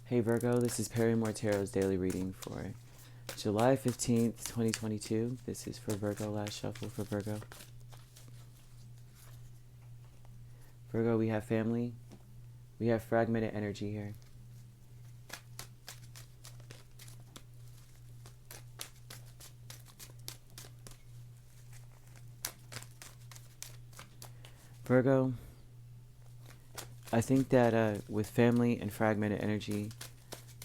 Hey Virgo, this is Perrymore Tarot's daily reading for July 15th, 2022. This is for Virgo, last shuffle for Virgo. Virgo, we have family. We have fragmented energy here. Virgo, I think that with family and fragmented energy,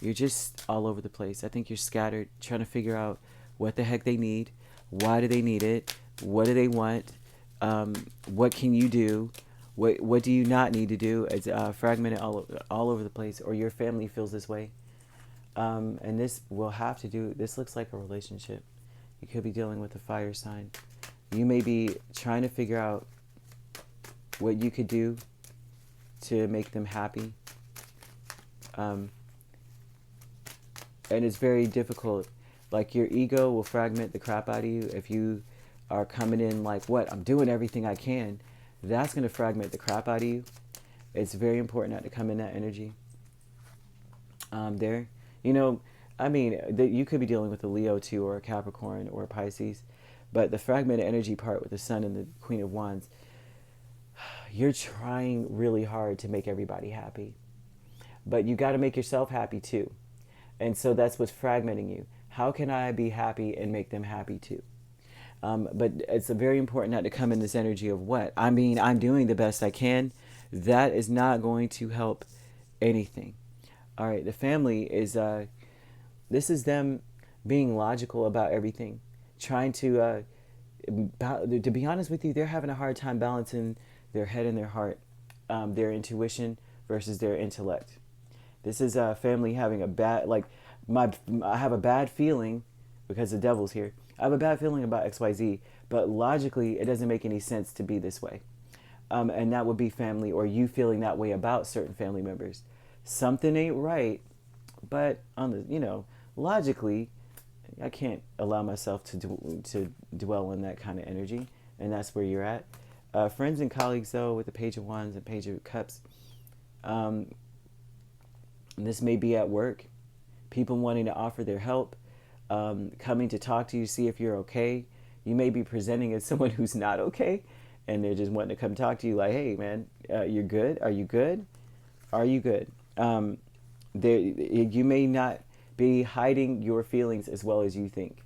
you're just all over the place. I think you're scattered, trying to figure out what the heck they need, why do they need it, what do they want, what can you do, what do you not need to do. It's fragmented all over the place, or your family feels this way. And this will have to do, this looks like a relationship. You could be dealing with a fire sign. You may be trying to figure out what you could do to make them happy. And it's very difficult. Like, your ego will fragment the crap out of you if you are coming in like, what, I'm doing everything I can. That's going to fragment the crap out of you. It's very important not to come in that energy. There. You know, I mean, you could be dealing with a Leo too, or a Capricorn, or a Pisces. But the fragmented energy part with the Sun and the Queen of Wands, you're trying really hard to make everybody happy. But you got to make yourself happy too. And so that's what's fragmenting you. How can I be happy and make them happy too? But it's very important not to come in this energy of what? I mean, I'm doing the best I can. That is not going to help anything. All right, the family is, this is them being logical about everything. Trying to be honest with you, they're having a hard time balancing their head and their heart, their intuition versus their intellect. This is a family having a bad, like, I have a bad feeling, because the devil's here. I have a bad feeling about XYZ, but logically it doesn't make any sense to be this way. And that would be family, or you feeling that way about certain family members. Something ain't right, but on the, logically, I can't allow myself to dwell on that kind of energy, and that's where you're at. Friends and colleagues, though, with the Page of Wands and Page of Cups, this may be at work. People wanting to offer their help, coming to talk to you, see if you're okay. You may be presenting as someone who's not okay, and they're just wanting to come talk to you like, hey, man, you're good? Are you good? Are you good? You may not be hiding your feelings as well as you think.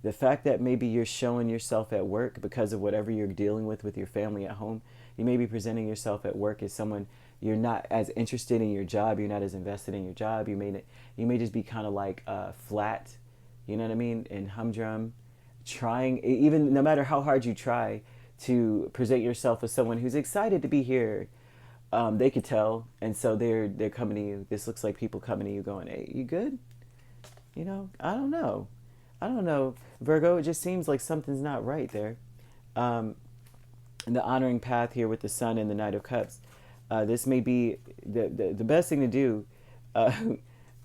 The fact that maybe you're showing yourself at work because of whatever you're dealing with your family at home, you may be presenting yourself at work as someone, you're not as interested in your job, you're not as invested in your job, you may just be kind of like flat, you know what I mean, and humdrum, trying, even no matter how hard you try to present yourself as someone who's excited to be here, they could tell, and so they're coming to you. This looks like people coming to you going, hey, you good? I don't know, Virgo, it just seems like something's not right there. And the honoring path here with the Sun and the Knight of Cups. This may be the best thing to do.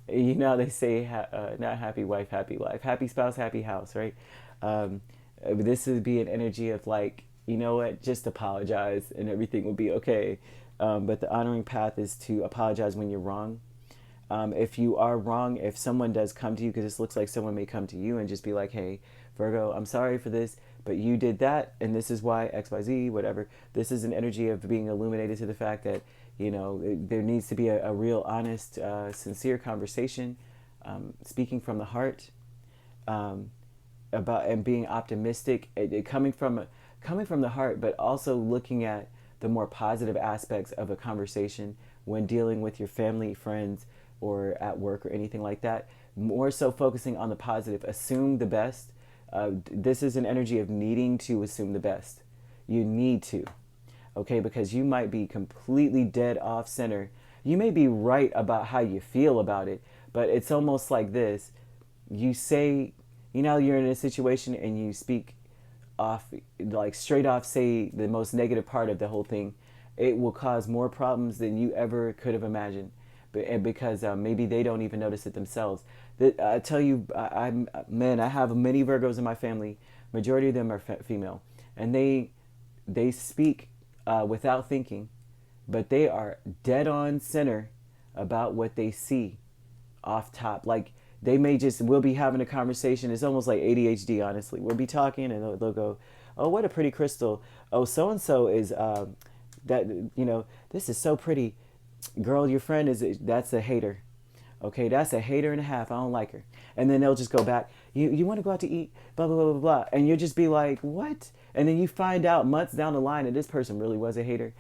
They say, not happy wife, happy life. Happy spouse, happy house, right? This would be an energy of like, you know what, just apologize and everything will be okay. But the honoring path is to apologize when you're wrong. If you are wrong, if someone does come to you, because this looks like someone may come to you and just be like, hey, Virgo, I'm sorry for this, but you did that, and this is why XYZ, whatever. This is an energy of being illuminated to the fact that, there needs to be a real honest, sincere conversation, speaking from the heart, about and being optimistic, coming from the heart, but also looking at the more positive aspects of a conversation when dealing with your family, friends, or at work or anything like that. More so focusing on the positive. Assume the best. This is an energy of needing to assume the best. You need to, okay? Because you might be completely dead off center. You may be right about how you feel about it, but it's almost like this. You say, you're in a situation and you speak off, like straight off, say the most negative part of the whole thing. It will cause more problems than you ever could have imagined, because maybe they don't even notice it themselves. I tell you, I have many Virgos in my family. Majority of them are female, and they speak without thinking, but they are dead on center about what they see off top. Like they may just, we'll be having a conversation. It's almost like ADHD, honestly. We'll be talking and they'll go, oh, what a pretty crystal. Oh, so-and-so is, that, you know, this is so pretty. Girl, your friend that's a hater. Okay, that's a hater and a half. I don't like her. And then they'll just go back. You want to go out to eat? Blah, blah, blah, blah, blah. And you'll just be like, what? And then you find out months down the line that this person really was a hater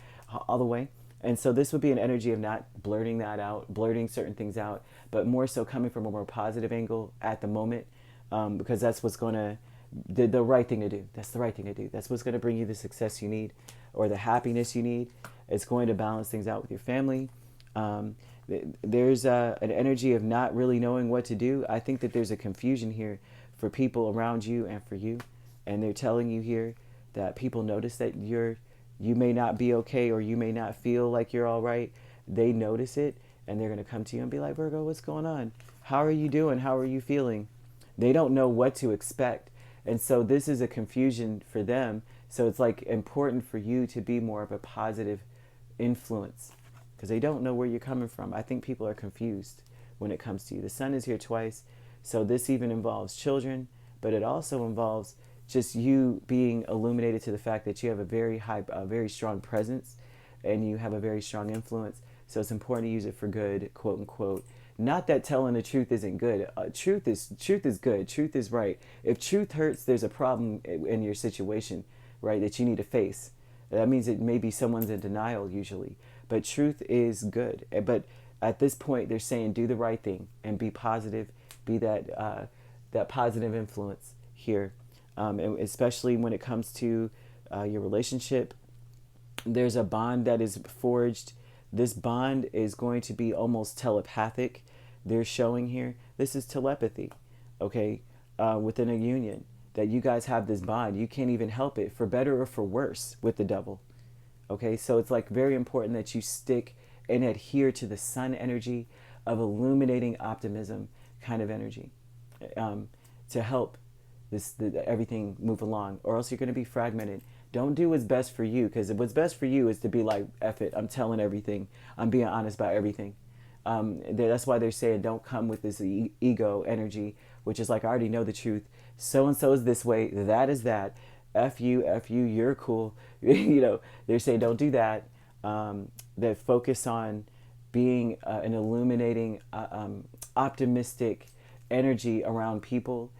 all the way. And so this would be an energy of not blurting that out, blurting certain things out, but more so coming from a more positive angle at the moment, because that's what's going to, the right thing to do. That's the right thing to do. That's what's going to bring you the success you need or the happiness you need. It's going to balance things out with your family. There's an energy of not really knowing what to do. I think that there's a confusion here for people around you and for you. And they're telling you here that people notice that you may not be okay or you may not feel like you're all right. They notice it and they're going to come to you and be like, Virgo, what's going on? How are you doing? How are you feeling? They don't know what to expect. And so this is a confusion for them. So it's like important for you to be more of a positive influence because they don't know where you're coming from. I think people are confused when it comes to you. The sun is here twice. So this even involves children, but it also involves just you being illuminated to the fact that you have a very strong presence and you have a very strong influence. So it's important to use it for good, quote unquote. Not that telling the truth isn't good. Truth is good. Truth is right. If truth hurts, there's a problem in your situation, right, that you need to face. That means it maybe someone's in denial usually. But truth is good. But at this point, they're saying do the right thing and be positive. Be that positive influence here. And especially when it comes to your relationship, there's a bond that is forged. This bond is going to be almost telepathic. They're showing here. This is telepathy, okay, within a union, that you guys have this bond. You can't even help it, for better or for worse, with the devil. Okay, so it's like very important that you stick and adhere to the sun energy of illuminating optimism kind of energy to help everything move along, or else you're going to be fragmented. Don't do what's best for you, because what's best for you is to be like, F it, I'm telling everything. I'm being honest about everything. That's why they're saying don't come with this ego energy, which is like, I already know the truth. So-and-so is this way, that is that. F you, you're cool. You know, they're saying don't do that. That focus on being an illuminating, optimistic energy around people,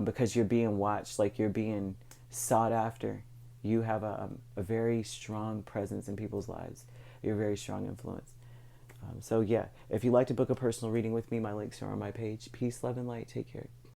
because you're being watched, like you're being sought after. You have a very strong presence in people's lives. You're a very strong influence. So yeah, if you'd like to book a personal reading with me, my links are on my page. Peace, love, and light. Take care.